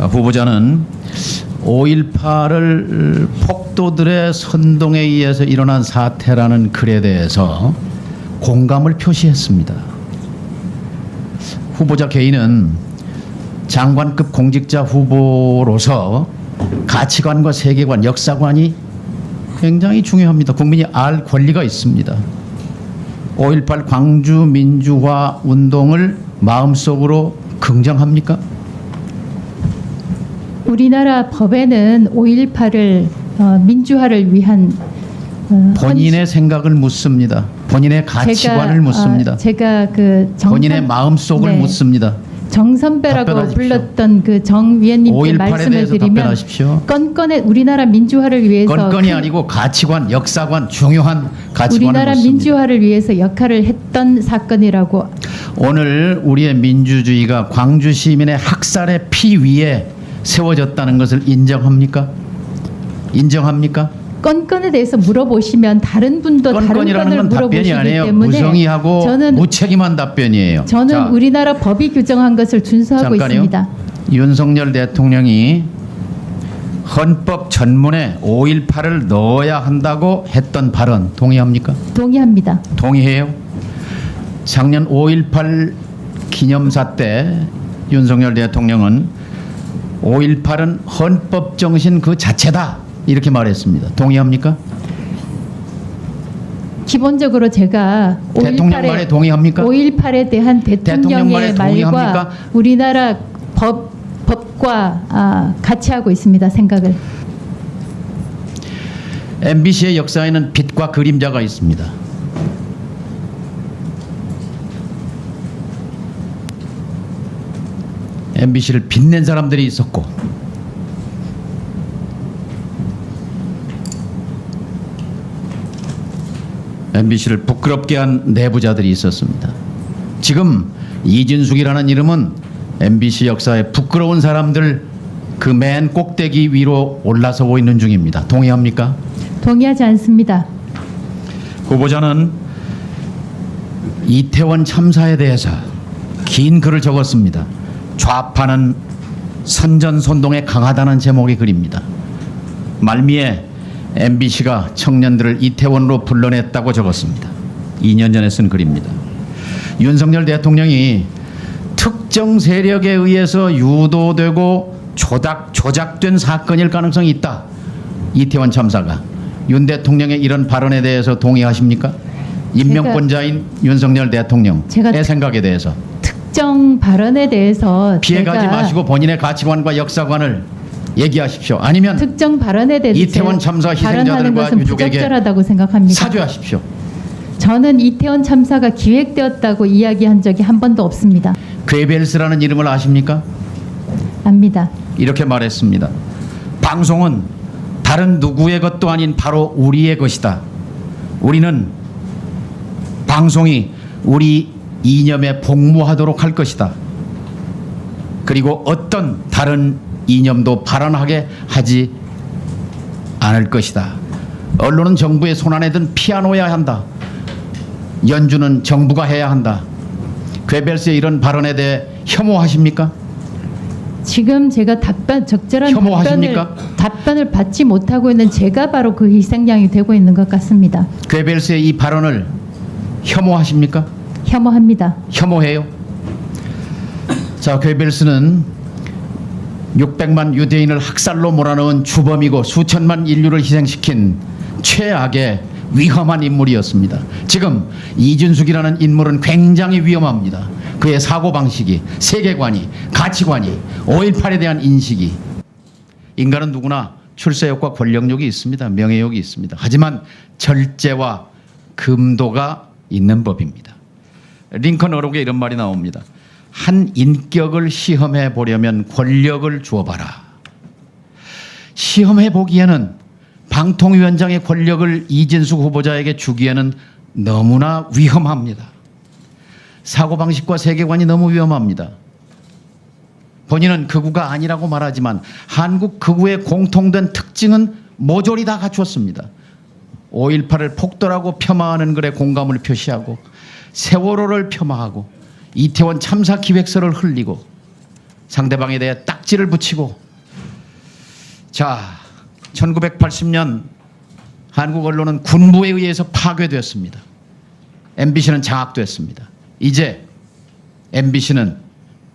후보자는 5.18을 폭도들의 선동에 의해서 일어난 사태라는 글에 대해서 공감을 표시했습니다. 후보자 개인은 장관급 공직자 후보로서 가치관과 세계관, 역사관이 굉장히 중요합니다. 국민이 알 권리가 있습니다. 5.18 광주 민주화 운동을 마음속으로 긍정합니까? 우리나라 법에는 5.18을 민주화를 위한 본인의 생각을 묻습니다. 본인의 가치관을 묻습니다. 제가 그 본인의 마음속을 네. 묻습니다. 정선배라고 답변하십시오. 불렀던 그 정 위원님께 5.18에 말씀을 대해서 드리면 답변하십시오. 건건의 우리나라 민주화를 위해서 건건이 아니고 가치관, 역사관, 중요한 가치관을 우리나라 묻습니다. 민주화를 위해서 역할을 했던 사건이라고. 오늘 우리의 민주주의가 광주 시민의 학살의 피 위에 세워졌다는 것을 인정합니까? 인정합니까? 건건에 대해서 물어보시면 다른 분도 다른 건건이라는 건을 건 답변이 물어보시기 아니에요. 때문에 무성의하고 저는 무책임한 답변이에요. 저는 자, 우리나라 법이 규정한 것을 준수하고 잠깐요. 있습니다. 윤석열 대통령이 헌법 전문에 5.18을 넣어야 한다고 했던 발언 동의합니까? 동의합니다. 동의해요? 작년 5.18 기념사 때 윤석열 대통령은 5.18은 헌법 정신 그 자체다 이렇게 말했습니다. 동의합니까? 기본적으로 제가 대통령 말에 동의합니까? 5.18에 대한 대통령 말에 대통령의 말과 동의합니까? 우리나라 법과 같이 하고 있습니다. 생각을. MBC의 역사에는 빛과 그림자가 있습니다. MBC를 빛낸 사람들이 있었고 MBC를 부끄럽게 한 내부자들이 있었습니다. 지금 이진숙이라는 이름은 MBC 역사에 부끄러운 사람들 그 맨 꼭대기 위로 올라서고 있는 중입니다. 동의합니까? 동의하지 않습니다. 후보자는 이태원 참사에 대해서 긴 글을 적었습니다. 좌파는 선전선동에 강하다는 제목의 글입니다. 말미에 MBC가 청년들을 이태원으로 불러냈다고 적었습니다. 2년 전에 쓴 글입니다. 윤석열 대통령이 특정 세력에 의해서 유도되고 조작된 사건일 가능성이 있다. 이태원 참사가. 윤 대통령의 이런 발언에 대해서 동의하십니까? 임명권자인 윤석열 대통령의 생각에 대해서. 특정 발언에 대해서 피해가지 마시고 본인의 가치관과 역사관을 얘기하십시오. 아니면 특정 발언에 대해서 이태원 참사 희생자들과 유족에게 부적절하다고 생각합니다. 사죄하십시오. 저는 이태원 참사가 기획되었다고 이야기한 적이 한 번도 없습니다. 괴벨스라는 이름을 아십니까? 압니다. 이렇게 말했습니다. 방송은 다른 누구의 것도 아닌 바로 우리의 것이다. 우리는 방송이 우리 이념에 복무하도록 할 것이다. 그리고 어떤 다른 이념도 발언하게 하지 않을 것이다. 언론은 정부의 손안에 든 피아노여야 한다. 연주는 정부가 해야 한다. 괴벨스의 이런 발언에 대해 혐오하십니까? 지금 제가 적절한 답변을 받지 못하고 있는 제가 바로 그 희생양이 되고 있는 것 같습니다. 괴벨스의 이 발언을 혐오하십니까? 혐오합니다. 혐오해요. 자, 괴벨스는 600만 유대인을 학살로 몰아넣은 주범이고 수천만 인류를 희생시킨 최악의 위험한 인물이었습니다. 지금 이준숙이라는 인물은 굉장히 위험합니다. 그의 사고방식이, 세계관이, 가치관이, 5.18에 대한 인식이. 인간은 누구나 출세욕과 권력욕이 있습니다. 명예욕이 있습니다. 하지만 절제와 금도가 있는 법입니다. 링컨 어록에 이런 말이 나옵니다. 한 인격을 시험해 보려면 권력을 주어봐라. 시험해 보기에는 방통위원장의 권력을 이진숙 후보자에게 주기에는 너무나 위험합니다. 사고방식과 세계관이 너무 위험합니다. 본인은 극우가 아니라고 말하지만 한국 극우의 공통된 특징은 모조리 다 갖추었습니다. 5.18을 폭도라고 폄하하는 글에 공감을 표시하고 세월호를 폄하하고 이태원 참사 기획서를 흘리고 상대방에 대해 딱지를 붙이고, 자, 1980년 한국 언론은 군부에 의해서 파괴되었습니다. MBC는 장악됐습니다. 이제 MBC는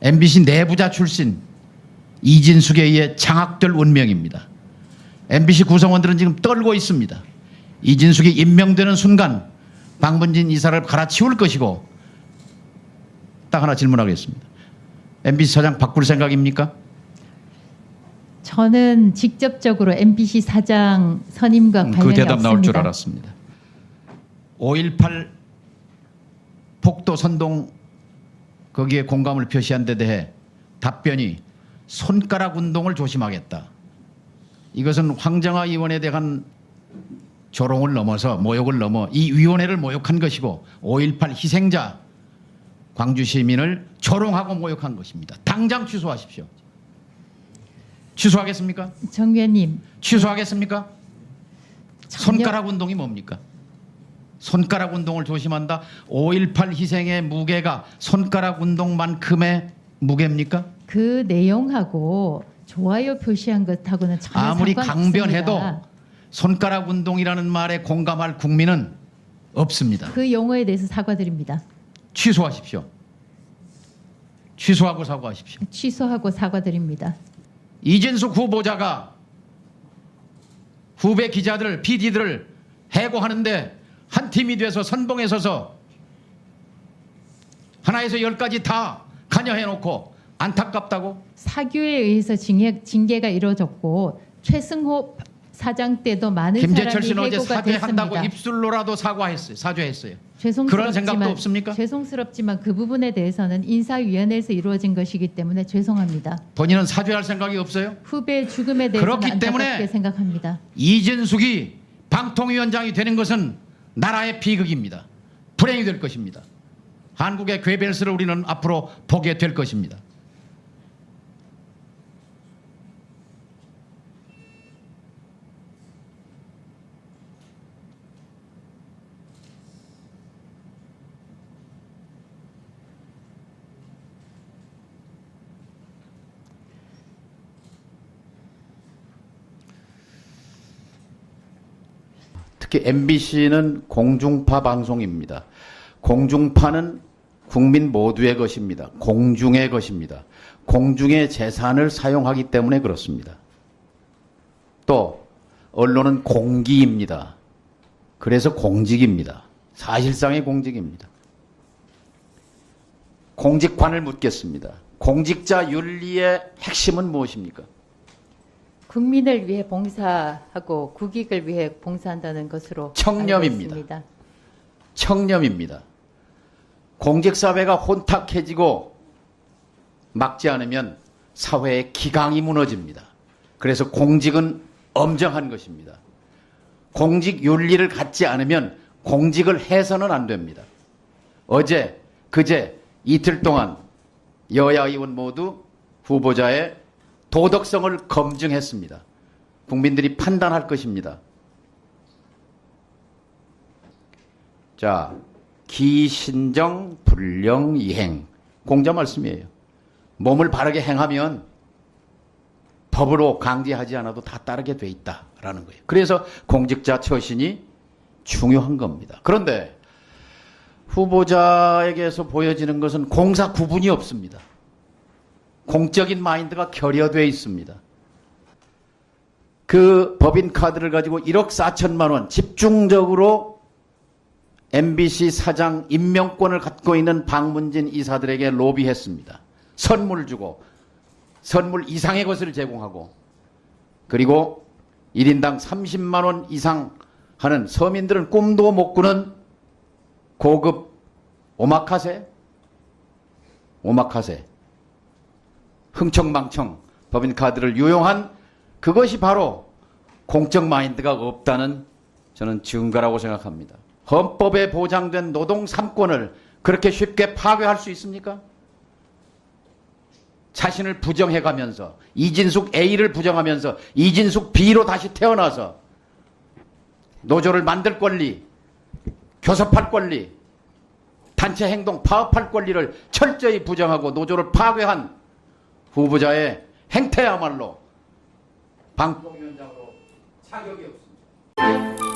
MBC 내부자 출신 이진숙에 의해 장악될 운명입니다. MBC 구성원들은 지금 떨고 있습니다. 이진숙이 임명되는 순간 박문진 이사를 갈아치울 것이고, 딱 하나 질문하겠습니다. MBC 사장 바꿀 생각입니까? 저는 직접적으로 MBC 사장 선임과 관련이 그 대답 없습니다. 나올 줄 알았습니다. 5.18 폭도 선동 거기에 공감을 표시한 데 대해 답변이 손가락 운동을 조심하겠다. 이것은 황정화 의원에 대한 조롱을 넘어서 모욕을 넘어 이 위원회를 모욕한 것이고 5.18 희생자 광주 시민을 조롱하고 모욕한 것입니다. 당장 취소하십시오. 취소하겠습니까? 정 의원님. 취소하겠습니까? 전혀- 손가락 운동이 뭡니까? 손가락 운동을 조심한다. 5.18 희생의 무게가 손가락 운동만큼의 무게입니까? 그 내용하고 좋아요 표시한 것하고는 전혀 아무리 상관없습니다. 강변해도 손가락 운동이라는 말에 공감할 국민은 없습니다. 그 용어에 대해서 사과드립니다. 취소하십시오. 취소하고 사과하십시오. 취소하고 사과드립니다. 이진숙 후보자가 후배 기자들, PD들을 해고하는데 한 팀이 돼서 선봉에 서서 하나에서 10까지 다 관여해놓고 안타깝다고? 사규에 의해서 징계가 이루어졌고 최승호 사장 때도 많은 김재철 사람이 씨는 어제 해고가 사죄한다고 됐습니다. 입술로라도 사죄했어요. 죄송스럽지만, 그런 생각도 없습니까? 죄송스럽지만 그 부분에 대해서는 인사위원회에서 이루어진 것이기 때문에 죄송합니다. 본인은 사죄할 생각이 없어요? 후배 죽음에 대해서는 그렇기 때문에 안타깝게 생각합니다. 이진숙이 방통위원장이 되는 것은 나라의 비극입니다. 불행이 될 것입니다. 한국의 괴벨스를 우리는 앞으로 보게 될 것입니다. 특히 MBC는 공중파 방송입니다. 공중파는 국민 모두의 것입니다. 공중의 것입니다. 공중의 재산을 사용하기 때문에 그렇습니다. 또 언론은 공기입니다. 그래서 공직입니다. 사실상의 공직입니다. 공직관을 묻겠습니다. 공직자 윤리의 핵심은 무엇입니까? 국민을 위해 봉사하고 국익을 위해 봉사한다는 것으로 청렴입니다. 알고 있습니다. 청렴입니다. 공직사회가 혼탁해지고 막지 않으면 사회의 기강이 무너집니다. 그래서 공직은 엄정한 것입니다. 공직 윤리를 갖지 않으면 공직을 해서는 안 됩니다. 어제, 그제, 이틀 동안 여야 의원 모두 후보자의 도덕성을 검증했습니다. 국민들이 판단할 것입니다. 자, 기신정 불령이행 공자 말씀이에요. 몸을 바르게 행하면 법으로 강제하지 않아도 다 따르게 돼 있다라는 거예요. 그래서 공직자 처신이 중요한 겁니다. 그런데 후보자에게서 보여지는 것은 공사 구분이 없습니다. 공적인 마인드가 결여되어 있습니다. 그 법인카드를 가지고 1억 4천만 원 집중적으로 MBC 사장 임명권을 갖고 있는 박문진 이사들에게 로비했습니다. 선물 주고 선물 이상의 것을 제공하고 그리고 1인당 30만 원 이상 하는 서민들은 꿈도 못 꾸는 고급 오마카세 흥청망청 법인카드를 유용한 그것이 바로 공적 마인드가 없다는 저는 증거라고 생각합니다. 헌법에 보장된 노동 3권을 그렇게 쉽게 파괴할 수 있습니까? 자신을 부정해가면서 이진숙 A를 부정하면서 이진숙 B로 다시 태어나서 노조를 만들 권리, 교섭할 권리, 단체 행동 파업할 권리를 철저히 부정하고 노조를 파괴한 후보자의 행태야말로 방통위원장으로 자격이 없습니다.